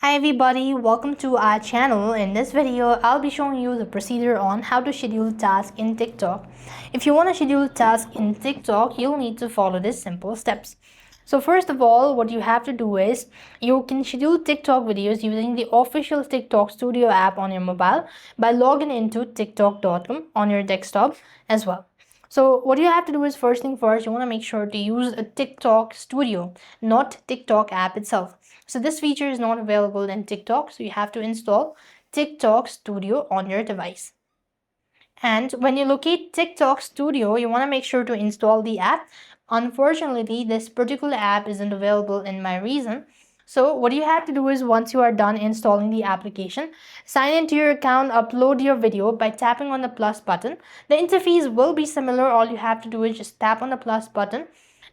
Hi everybody, welcome to our channel. In this video, I'll be showing you the procedure on how to schedule tasks in TikTok. If you want to schedule tasks in TikTok, you'll need to follow these simple steps. So first of all, what you have to do is you can schedule TikTok videos using the official TikTok Studio app on your mobile by logging into tiktok.com on your desktop as well. So what you have to do is first thing first, you want to make sure to use a TikTok Studio, not TikTok app itself. So this feature is not available in TikTok, so you have to install TikTok Studio on your device. And when you locate TikTok Studio, you want to make sure to install the app. Unfortunately, this particular app isn't available in my region. So what you have to do is once you are done installing the application, sign into your account, upload your video by tapping on the plus button. The interface will be similar. All you have to do is just tap on the plus button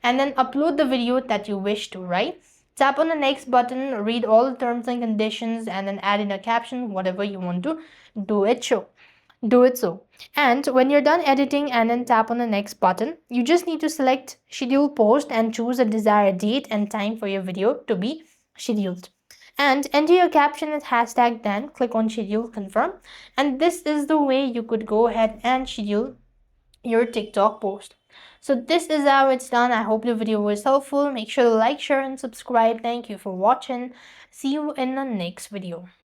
and then upload the video that you wish to, right? Tap on the next button, read all the terms and conditions, and then add in a caption, whatever you want to do it so. And when you're done editing and then tap on the next button, you just need to select schedule post and choose a desired date and time for your video to be scheduled. And enter your caption and hashtag, then click on schedule confirm. And this is the way you could go ahead and schedule your TikTok post. So this is how it's done. I hope the video was helpful. Make sure to like, share, and subscribe. Thank you for watching. See you in the next video.